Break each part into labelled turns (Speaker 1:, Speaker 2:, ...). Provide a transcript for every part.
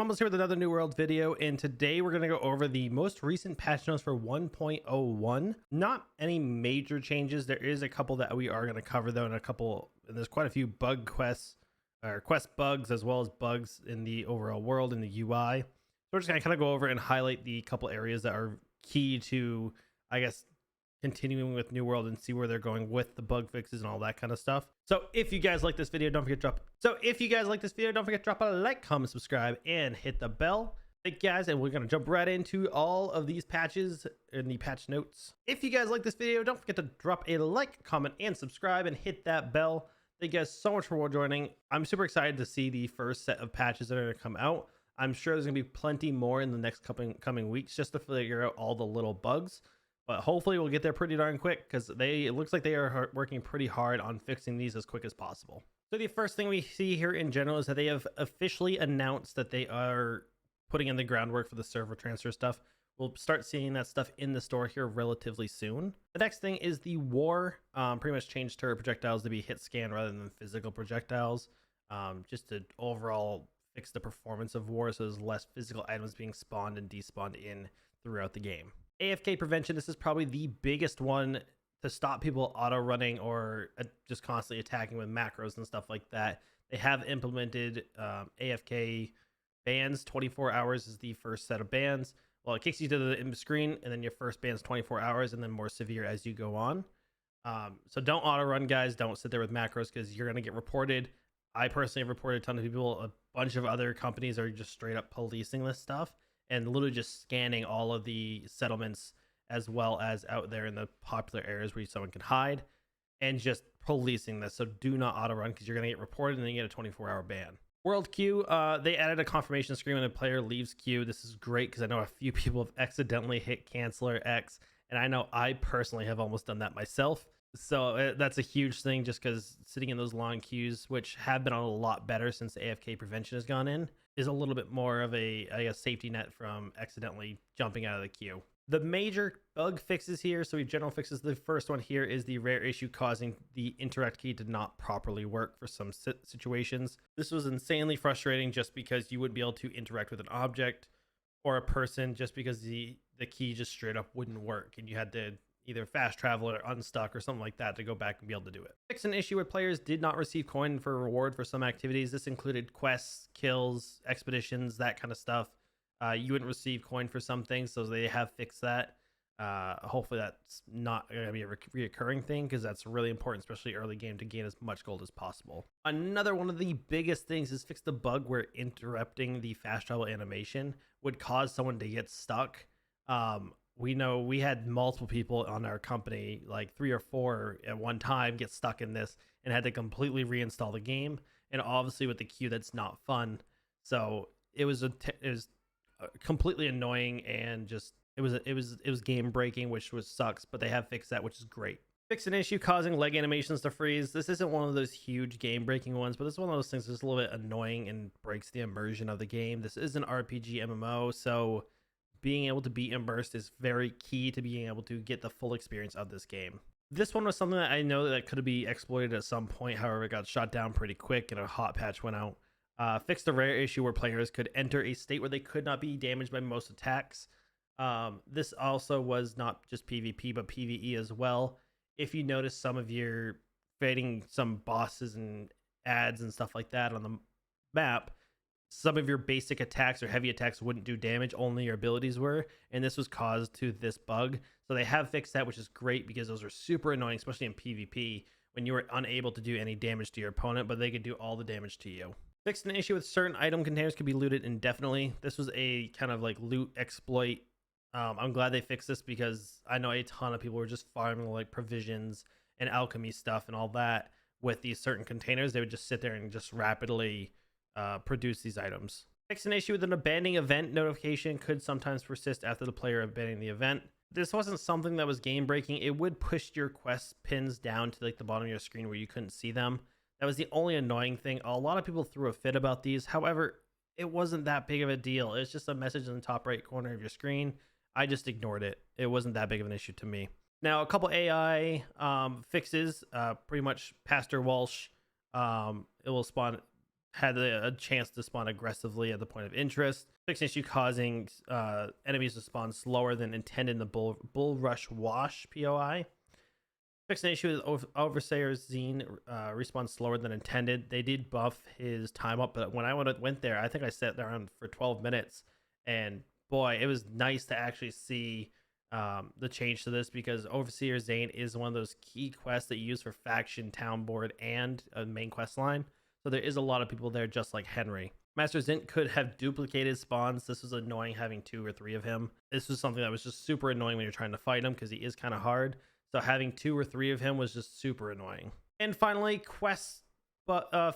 Speaker 1: Almost here with another New World video, and today we're going to go over the most recent patch notes for 1.01. Not any major changes. There is a couple that we are going to cover though, and there's quite a few bug quests or quest bugs, as well as bugs in the overall world in the UI. So we're just going to kind of go over and highlight the couple areas that are key to, I guess, continuing with New World and see where they're going with the bug fixes and all that kind of stuff. So if you guys like this video, don't forget to drop a like, comment, subscribe, and hit the bell. Thank you guys, and we're gonna jump right into all of these patches in the patch notes. If you guys like this video, don't forget to drop a like, comment, and subscribe, and hit that bell. Thank you guys so much for joining. I'm super excited to see the first set of patches that are gonna come out. I'm sure there's gonna be plenty more in the next coming weeks just to figure out all the little bugs. But hopefully we'll get there pretty darn quick, because it looks like they are working pretty hard on fixing these as quick as possible. So the first thing we see here in general is that they have officially announced that they are putting in the groundwork for the server transfer stuff. We'll start seeing that stuff in the store here relatively soon. The next thing is the war. Pretty much changed turret projectiles to be hit scan rather than physical projectiles, just to overall fix the performance of war, so there's less physical items being spawned and despawned in throughout the game. Afk Prevention, this is probably the biggest one to stop people auto running or just constantly attacking with macros and stuff like that. They have implemented AFK bans. 24 hours is the first set of bans. Well, it kicks you to the screen, and then your first ban is 24 hours, and then more severe as you go on. So don't auto run, guys. Don't sit there with macros, because you're going to get reported. I personally have reported a ton of people. A bunch of other companies are just straight up policing this stuff and literally just scanning all of the settlements, as well as out there in the popular areas where someone can hide, and just policing this. So do not auto run, because you're going to get reported and then you get a 24-hour ban. World queue, they added a confirmation screen when a player leaves queue. This is great, because I know a few people have accidentally hit cancel or X, and I know I personally have almost done that myself. So that's a huge thing, just because sitting in those long queues, which have been a lot better since Afk Prevention has gone in, is a little bit more of a, I guess, safety net from accidentally jumping out of the queue. The major bug fixes here, so we have general fixes. The first one here is the rare issue causing the interact key to not properly work for some situations. This was insanely frustrating, just because you wouldn't be able to interact with an object or a person just because the key just straight up wouldn't work, and you had to either fast travel or unstuck or something like that to go back and be able to do it. Fix an issue where players did not receive coin for reward for some activities. This included quests, kills, expeditions, that kind of stuff. You wouldn't receive coin for some things, so they have fixed that. Hopefully that's not going to be a reoccurring thing, because that's really important, especially early game, to gain as much gold as possible. Another one of the biggest things is fix the bug where interrupting the fast travel animation would cause someone to get stuck. We know we had multiple people on our company, like 3 or 4 at one time, get stuck in this and had to completely reinstall the game. And obviously with the queue, that's not fun. So it was completely annoying, and just it was game breaking, which sucks. But they have fixed that, which is great. Fix an issue causing leg animations to freeze. This isn't one of those huge game breaking ones, but it's one of those things that's a little bit annoying and breaks the immersion of the game. This is an RPG MMO, so being able to be immersed is very key to being able to get the full experience of this game. This one was something that I know that could be exploited at some point. However, it got shot down pretty quick and a hot patch went out. Fixed a rare issue where players could enter a state where they could not be damaged by most attacks. This also was not just PvP, but PvE as well. If you notice, some of your fighting some bosses and ads and stuff like that on the map, some of your basic attacks or heavy attacks wouldn't do damage, only your abilities were, and this was caused to this bug. So they have fixed that, which is great, because those are super annoying, especially in PvP, when you were unable to do any damage to your opponent, but they could do all the damage to you. Fixed an issue with certain item containers could be looted indefinitely. This was a kind of like loot exploit. I'm glad they fixed this, because I know a ton of people were just farming like provisions and alchemy stuff and all that with these certain containers. They would just sit there and just rapidly produce these items. Fix an issue with an abandoning event notification could sometimes persist after the player abandoning the event. This wasn't something that was game breaking. It would push your quest pins down to like the bottom of your screen where you couldn't see them. That was the only annoying thing. A lot of people threw a fit about these. However, it wasn't that big of a deal. It's just a message in the top right corner of your screen. I just ignored it. It wasn't that big of an issue to me. Now, a couple AI fixes, pretty much Pastor Walsh. It will spawn had a chance to spawn aggressively at the point of interest. Fixed an issue causing enemies to spawn slower than intended in the Bull Rush Wash POI. Fixed an issue with Overseer's Zine respawns slower than intended. They did buff his time up, but when I went there, I think I sat there for 12 minutes, and boy, it was nice to actually see the change to this, because Overseer Zane is one of those key quests that you use for faction, town board, and a main quest line. So there is a lot of people there, just like Henry. Master Zint could have duplicated spawns. This was annoying having 2 or 3 of him. This was something that was just super annoying when you're trying to fight him, because he is kind of hard. So having 2 or 3 of him was just super annoying. And finally, quest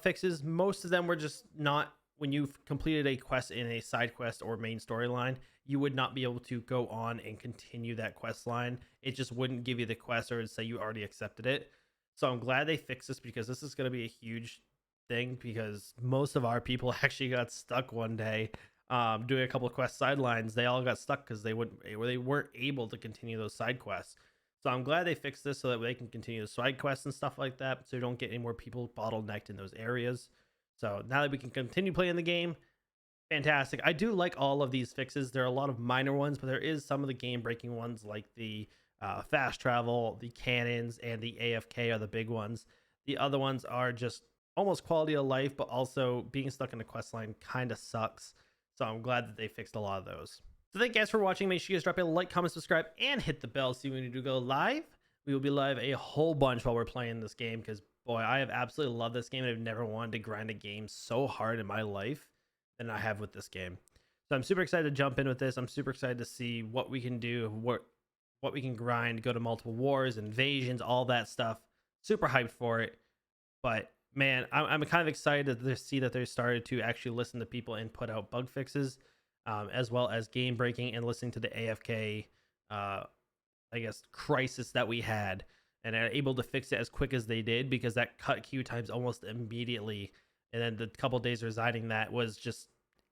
Speaker 1: fixes. Most of them were just not, when you've completed a quest in a side quest or main storyline, you would not be able to go on and continue that quest line. It just wouldn't give you the quest, or it'd say you already accepted it. So I'm glad they fixed this, because this is going to be a huge thing, because most of our people actually got stuck one day doing a couple of quest sidelines. They all got stuck because they weren't able to continue those side quests. So I'm glad they fixed this so that they can continue the side quests and stuff like that, so you don't get any more people bottlenecked in those areas. So now that we can continue playing the game, fantastic. I do like all of these fixes. There are a lot of minor ones, but there is some of the game-breaking ones, like the fast travel, the cannons, and the AFK are the big ones. The other ones are just almost quality of life, but also being stuck in the quest line kind of sucks. So I'm glad that they fixed a lot of those. So thank you guys for watching. Make sure you guys drop a like, comment, subscribe, and hit the bell so when we do go live. We will be live a whole bunch while we're playing this game, because boy, I have absolutely loved this game, and I've never wanted to grind a game so hard in my life than I have with this game. So I'm super excited to jump in with this. I'm super excited to see what we can do, what we can grind, go to multiple wars, invasions, all that stuff. Super hyped for it. But man, I'm kind of excited to see that they started to actually listen to people and put out bug fixes, as well as game breaking, and listening to the AFK, I guess, crisis that we had, and are able to fix it as quick as they did, because that cut queue times almost immediately. And then the couple days residing, that was just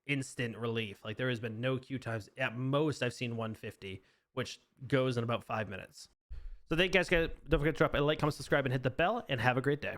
Speaker 1: instant relief. Like, there has been no queue times. At most, I've seen 150, which goes in about 5 minutes. So thank you guys. Don't forget to drop a like, comment, subscribe, and hit the bell, and have a great day.